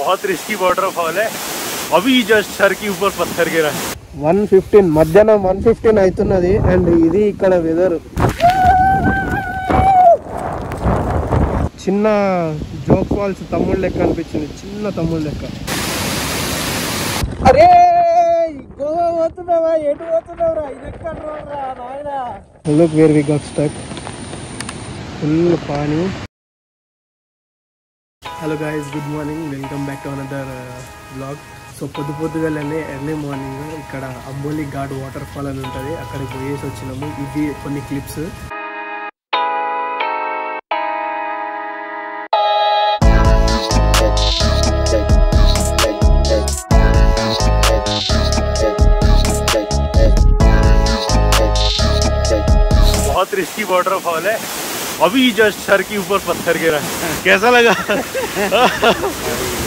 बहुत risky waterfall है। अभी जस्ट सर के ऊपर पत्थर गिरा है। 1:15 మధ్యాహ్నం 1:15 అవుతున్నది అండ్ ఇది ఇక్కడ వెదర్ చిన్న జోక్ ఫాల్స్ తమ్ముళ్ళ లెక్క అనిపించింది, చిన్న తమ్ముళ్ళ లెక్క. అరే గోవా పోతున్నావా, ఎటు పోతున్నావురా, ఇది ఎక్కడ రోడ్రా నాయనా. Look where we got stuck, full pani. Hello guys, good morning, welcome back to another blog. So పొద్దుగాలనే ఎర్లీ మార్నింగ్ ఇక్కడ అంబోలి ఘాట్ వాటర్ ఫాల్ అని ఉంటుంది, అక్కడికి పోయేసి వచ్చినాము. ఇది కొన్ని క్లిప్స్. बहुत रिस्की वाटरफॉल है। अभी जस्ट सर के ऊपर पत्थर गिरा है। कैसा लगा?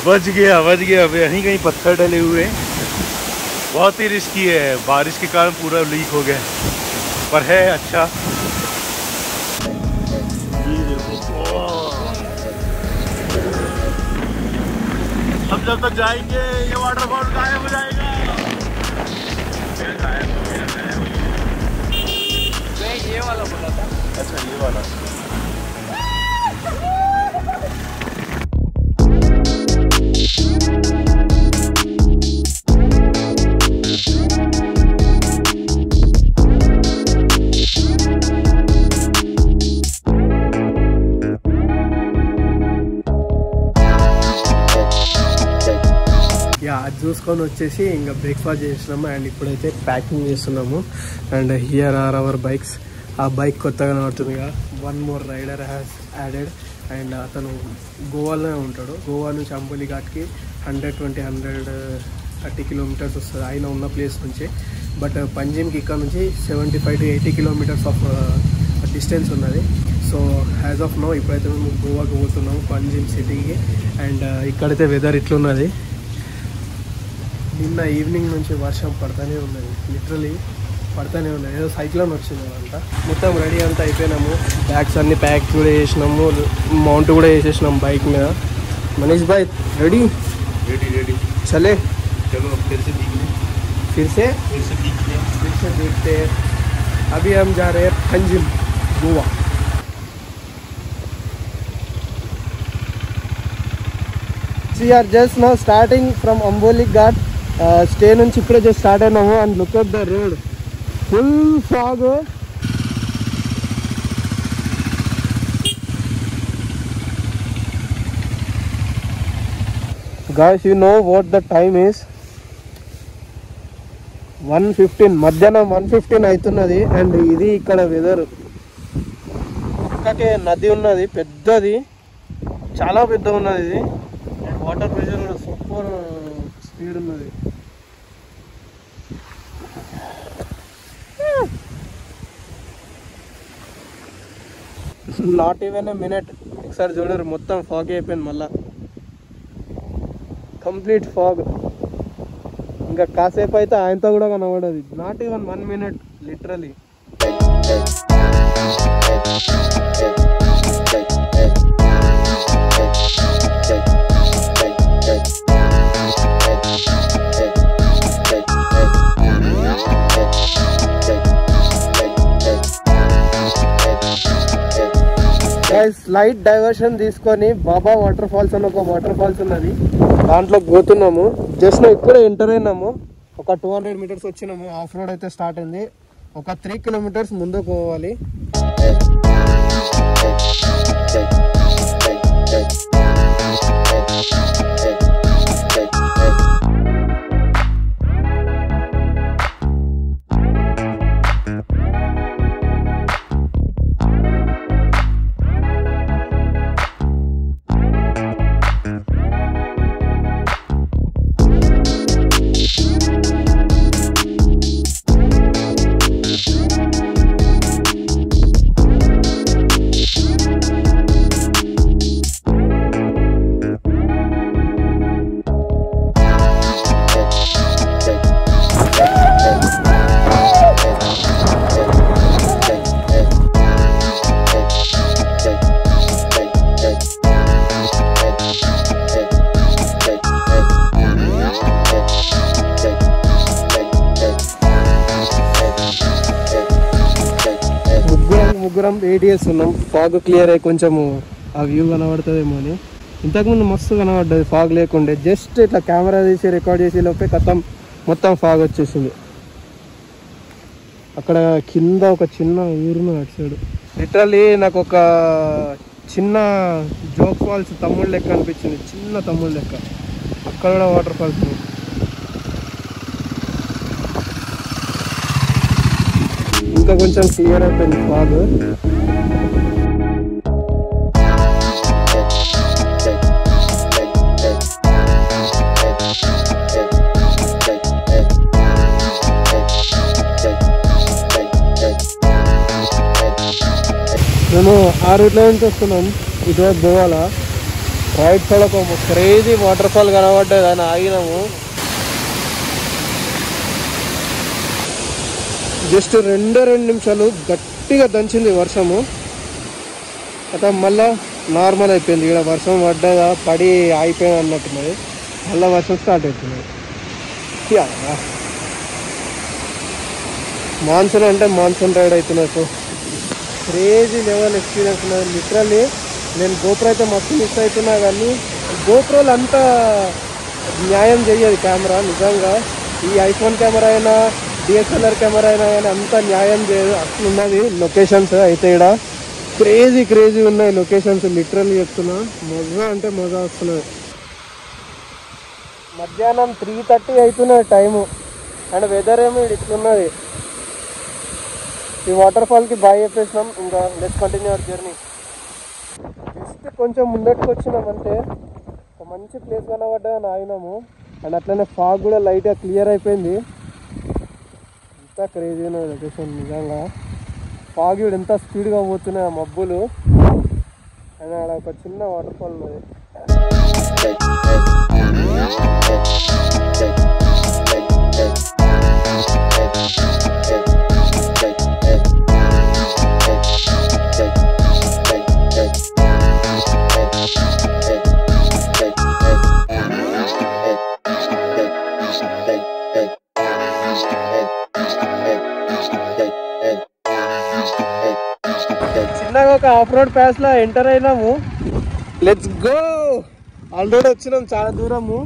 बच गया यहीं कहीं पत्थर डले हुए हैं। बहुत ही रिस्की है, बारिश के कारण पूरा लीक हो गया, पर है अच्छा। हम जब तक जाएंगे ये वाटरफॉल गायब हो जाएगा। ये वाला बोला था। अच्छा, ये वाला। అది చూసుకొని వచ్చేసి ఇంకా బ్రేక్ఫాస్ట్ చేసినాము అండ్ ఇప్పుడైతే ప్యాకింగ్ చేస్తున్నాము. And here are our bikes. ఆ బైక్ కొత్తగా కనబడుతుందిగా, 1 more rider has added. And అతను గోవాలోనే ఉంటాడు. గోవా నుంచి అంబోలి ఘాట్కి 130 కిలోమీటర్స్ వస్తుంది ఆయన ఉన్న ప్లేస్ నుంచి. బట్ పంజిమ్కి ఇక్కడ నుంచి 75 to 80 కిలోమీటర్స్ ఆఫ్ డిస్టెన్స్ ఉన్నది. సో యాజ్ ఆఫ్ నో ఇప్పుడైతే మేము గోవాకి పోతున్నాము, పంజిమ్ సిటీకి. అండ్ ఇక్కడైతే వెదర్ ఇట్లున్నది. నిన్న ఈవినింగ్ నుంచి వర్షం పడతానే ఉన్నది, లిటరలీ పడతానే ఉన్నది. ఏదో సైక్లోన్ వచ్చింది అంట. మొత్తం రెడీ అంతా అయిపోయినాము, బ్యాగ్స్ అన్ని ప్యాక్ కూడా చేసినాము, మౌంట్ కూడా వేసేసినాము బైక్ మీద. మనీష్ భాయ్ రెడీ? रेडी चले चलो फिर से देखते हैं. अभी हम जा रहे हैं Panjim, Goa. We are just now starting from Amboli Ghat. Stay నుంచి ఇప్పుడే just start అయినాము. and look at the road, full fog. Guys, you know what the time is? 1:15 మధ్యాహ్నం 1:15 అవుతున్నది అండ్ ఇది ఇక్కడ వెదర్. పక్కకే నది ఉన్నది, పెద్దది, చాలా పెద్ద ఉన్నది ఇది. అండ్ వాటర్ ప్రెషర్ కూడా సూపర్ స్పీడ్ ఉన్నది. Not even a minute. ఒకసారి చూడరు, మొత్తం ఫాగ్ అయిపోయింది, మళ్ళా కంప్లీట్ ఫాగ్. ఇంకా కాసేపు అయితే ఆయనతో కూడా కనబడదు. Not even 1 minute literally. Light diversion తీసుకొని బాబా వాటర్ ఫాల్స్ అని ఒక వాటర్ ఫాల్స్ ఉన్నది, దాంట్లో పోతున్నాము. జస్ట్ ఇప్పుడే ఎంటర్ అయినాము. ఒక 200 meters వచ్చినాము. ఆఫ్ రోడ్ అయితే స్టార్ట్ అయింది. ఒక 3 kilometers ముందుకు పోవాలి. ముగ్గురం ADS ఉన్నాం. ఫాగ్ క్లియర్ అయ్యి కొంచెము ఆ వ్యూ కనబడుతుందేమో అని. ఇంతకుముందు మస్తు కనబడ్డది ఫాగ్ లేకుండే. జస్ట్ ఇట్లా కెమెరా తీసి రికార్డ్ చేసి లోపే మొత్తం ఫాగ్ వచ్చేసింది. అక్కడ కింద ఒక చిన్న ఊరును అటు సైడ్. లిటరల్లీ నాకు ఒక చిన్న జోగ్ ఫాల్స్ తమ్ముడు లెక్క అనిపించింది. చిన్న తమ్ముడు లెక్క. అక్కడ కూడా వాటర్ ఫాల్స్. ఇంకా కొంచెం క్లియర్ అయిపోయింది ఫాగ్. మేము ఆ రూట్లో నుంచి వస్తున్నాం. ఇటువైపు పోవాలా. రైట్ సైడ్ ఒక క్రేజీ వాటర్ ఫాల్ కనబడ్డది. అని ఆగినాము. జస్ట్ 2 నిమిషాలు గట్టిగా దంచింది వర్షము. అట్లా మళ్ళా నార్మల్ అయిపోయింది. ఇక్కడ వర్షం పడి ఆగిపోయింది అన్నట్టున్నది. మళ్ళీ వర్షం స్టార్ట్ అవుతుంది. మాన్సూన్ అంటే మాన్సూన్ రైడ్ అవుతున్నట్టు క్రేజీ లెవెల్ ఎక్స్పీరియన్స్ ఉన్నది. లిటరల్లీ నేను గోప్రో అయితే మస్తు మిస్ అవుతున్నా, కానీ గోప్రోలు అంతా న్యాయం చేయదు కెమెరా. నిజంగా ఈ ఐఫోన్ కెమెరా అయినా DSLR కెమెరా అయినా కానీ అంత న్యాయం చేయదు. అట్లా ఉన్నది లొకేషన్స్ అయితే. ఇక్కడ క్రేజీ ఉన్నాయి లొకేషన్స్. లిటరల్లీ చెప్తున్నా, మజా అంటే మజా వస్తున్నది. మధ్యాహ్నం 3:30 అవుతున్నది టైము. అండ్ వెదర్ ఏమో ఇట్లున్నది. ఈ వాటర్ ఫాల్కి బాగా చెప్పేసినాం. ఇంకా let's continue our journey. Just కొంచెం ముందటికి వచ్చినామంటే ఒక మంచి ప్లేస్ కనబడ్డా ఆగినాము. అండ్ అట్లనే ఫాగ్ కూడా లైట్గా క్లియర్ అయిపోయింది. ఎంత క్రేజీ ఉన్నది లొకేషన్ నిజంగా. ఫాగ్ కూడా ఎంత స్పీడ్గా పోతున్నాయి ఆ మబ్బులు. అండ్ అక్కడ ఒక చిన్న వాటర్ ఫాల్ ఉన్నది. చిన్నగా ఒక ఆఫ్ రోడ్ ప్యాస్ లా ఎంటర్ అయినాము. Let's go. ఆల్రెడీ వచ్చినాం చాలా దూరము.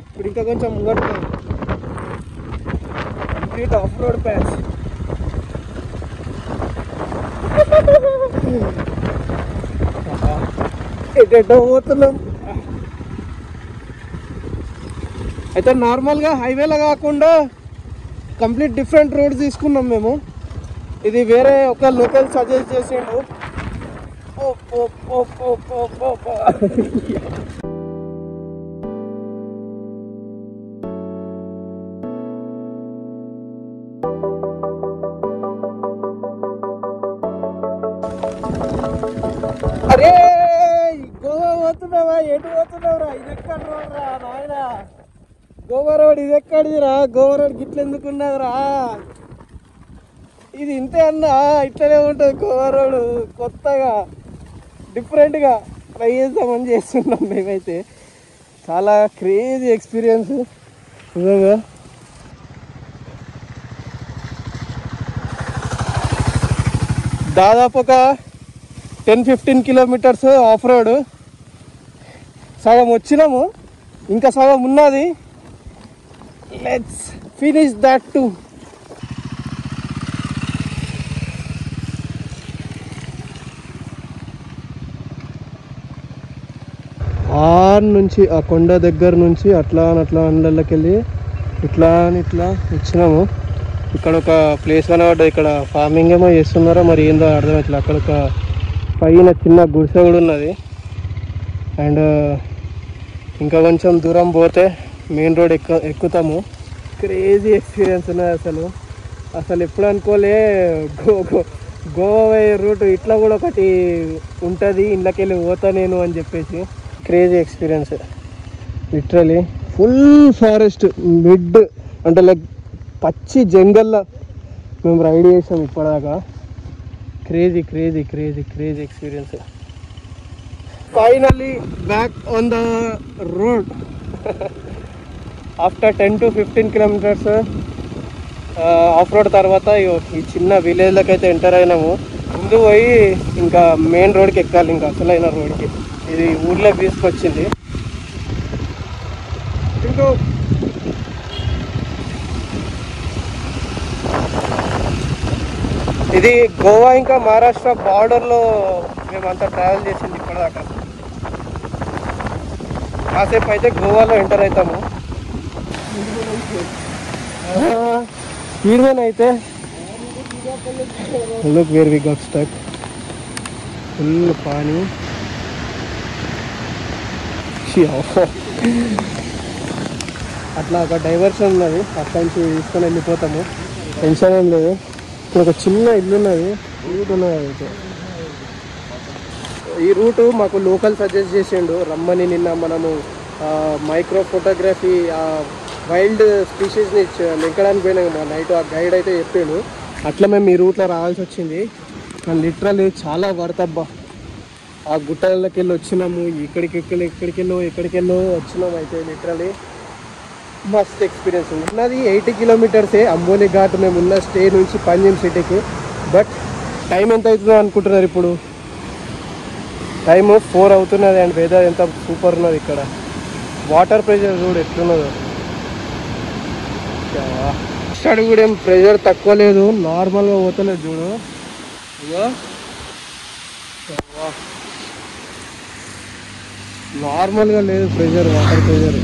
ఇప్పుడు ఇంకా కొంచెం ముంగట కంప్లీట్ ఆఫ్ రోడ్ ప్యాస్. ఎటో పోతున్నాం. అయితే నార్మల్గా హైవేలో కాకుండా కంప్లీట్ డిఫరెంట్ రోడ్స్ తీసుకున్నాం మేము. ఇది వేరే ఒక లోకల్ సజెస్ట్ చేసిండు. అరే గోవా పోతున్నావా? ఎటు పోతున్నావురా? ఇది ఎక్కడ రోడ్ రా నాయన? గోవా రోడ్ ఇది ఎక్కడిదిరా? గోవా రోడ్ గిట్ల ఎందుకున్నదిరా? ఇది ఇంతే అన్నా, ఇట్లనే ఉంటుంది గోవా రోడ్. కొత్తగా డిఫరెంట్గా ట్రై చేద్దామని చేస్తున్నాం మేమైతే. చాలా క్రేజీ ఎక్స్పీరియన్స్ నిజంగా. దాదాపు ఒక 10-15 కిలోమీటర్స్ ఆఫ్ రోడ్. సగం వచ్చినాము, ఇంకా సగం ఉన్నది. Let's finish that to. నుంచి ఆ కొండ దగ్గర నుంచి అట్లా అండర్లోకి వెళ్ళి ఇట్లా వచ్చినాము. ఇక్కడ ఒక ప్లేస్ కనబడ్డా. ఇక్కడ ఫార్మింగ్ ఏమో చేస్తున్నారో మరి ఏందో అర్థమవుతుంది. అక్కడ ఒక పైన చిన్న గుడిసె కూడా ఉన్నది. అండ్ ఇంకా కొంచెం దూరం పోతే మెయిన్ రోడ్ ఎక్కుతాము. క్రేజీ ఎక్స్పీరియన్స్ ఉన్నది. అసలు ఎప్పుడు అనుకోలే గోవా రూట్ ఇట్లా కూడా ఒకటి ఉంటుంది, ఇంట్లోకి వెళ్ళి పోతా నేను అని చెప్పేసి. Crazy experience. Literally full forest mid అంటే లైక్ పచ్చి జంగల్లో మేము రైడ్ చేసాం ఇప్పటిదాకా. Crazy experience. Finally back on the road after 10-15 kilometres of road తర్వాత ఈ చిన్న విలేజ్లోకి అయితే ఎంటర్ అయినాము. ముందు పోయి ఇంకా మెయిన్ రోడ్కి ఎక్కాలి, ఇంకా అసలైన రోడ్కి. ఇది ఊర్లోకి తీసుకొచ్చింది. ఇంకో ఇది గోవా ఇంకా మహారాష్ట్ర బార్డర్లో మేమంతా ట్రావెల్ చేసింది ఇప్పటిదాకా. కాసేపు అయితే గోవాలో ఎంటర్ అవుతాము. స్పీడ్ వన్ అయితే look where we got stuck. Full పానీ. అట్లా ఒక డైవర్షన్ ఉన్నది, అక్కడి నుంచి తీసుకొని వెళ్ళిపోతాము. టెన్షన్ ఏం లేదు. ఇక్కడ ఒక చిన్న ఇల్లు ఉన్నది, రూట్ ఉన్నది. అయితే ఈ రూటు మాకు లోకల్ సజెస్ట్ చేసిండు రమ్మని. నిన్న మనము మైక్రో ఫోటోగ్రఫీ వైల్డ్ స్పీషీస్ని లెక్కడానికి పోయినాం మా నైట్. ఆ గైడ్ అయితే చెప్పాడు. అట్లా మేము ఈ రూట్లో రావాల్సి వచ్చింది. కానీ లిటరల్లీ చాలా వర్తబ్బా. ఆ గుట్టలకి వెళ్ళి వచ్చినాము, ఎక్కడికెళ్ళో వచ్చినాము. అయితే లిటరల్లీ మస్త్ ఎక్స్పీరియన్స్ ఉంది. నాది 80 కిలోమీటర్సే అంబోలి ఘాట్ మేము ఉన్న స్టే నుంచి పంజిమ్ సిటీకి. బట్ టైం ఎంత అవుతుందో అనుకుంటున్నారు ఇప్పుడు? టైము 4 అవుతున్నది. అండ్ వెదర్ ఎంత సూపర్ ఉన్నది ఇక్కడ. వాటర్ ప్రెషర్ చూడు ఎట్లున్నదో. స్టార్ట్ కూడా ఏం ప్రెషర్ తక్కువ లేదు, నార్మల్గా పోతలేదు చూడు. నార్మల్గా లేదు ప్రెషర్, వాటర్ ప్రెషర్.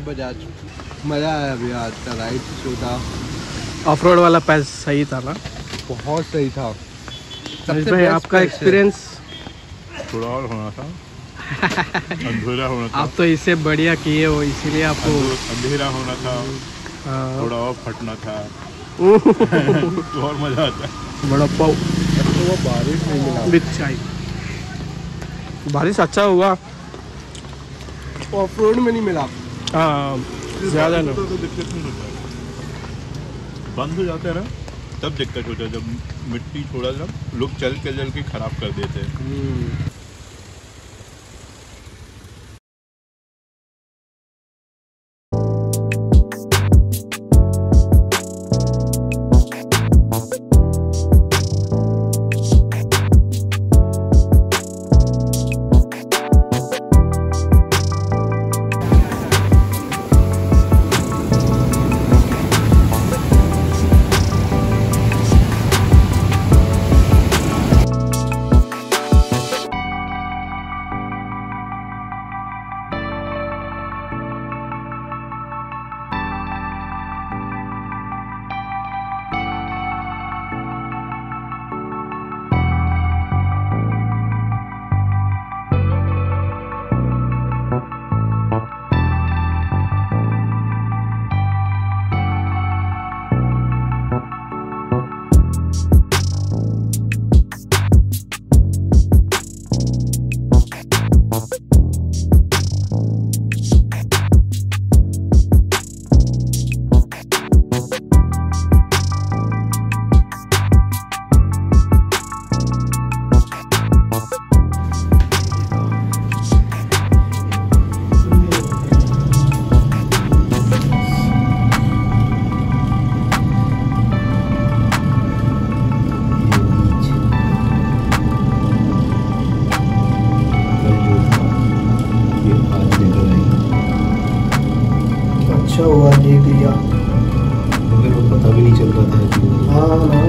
बजाज मज़ा आया अभी आज का राइड जो था। ऑफ रोड वाला पैस सही था ना? बहुत सही था। भाई आपका एक्सपीरियंस? थोड़ा और होना था, अंधेरा होना था। आप तो इससे बढ़िया किए हो, इसीलिए आपको अंधेरा होना था, थोड़ा और फटना था तो और मजा आता। बड़ा पाव तो वो बारिश नहीं मिला, विद चाय। बारिश अच्छा हुआ, ऑफ रोड में नहीं मिला। हाँ ज़्यादा ना। तो दिक्कत नहीं होता, बंद हो जाता है ना तब दिक्कत होता है। जब मिट्टी थोड़ा सा लोग चल के खराब कर देते हैं। अच्छा हुआ देख लिया, मगर वो पता भी नहीं चल रहा था। हाँ ना,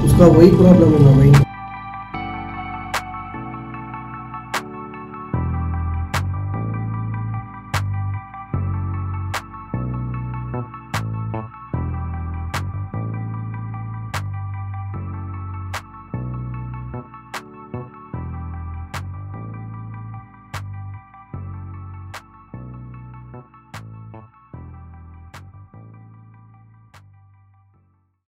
उसका वही प्रॉब्लम है ना भाई।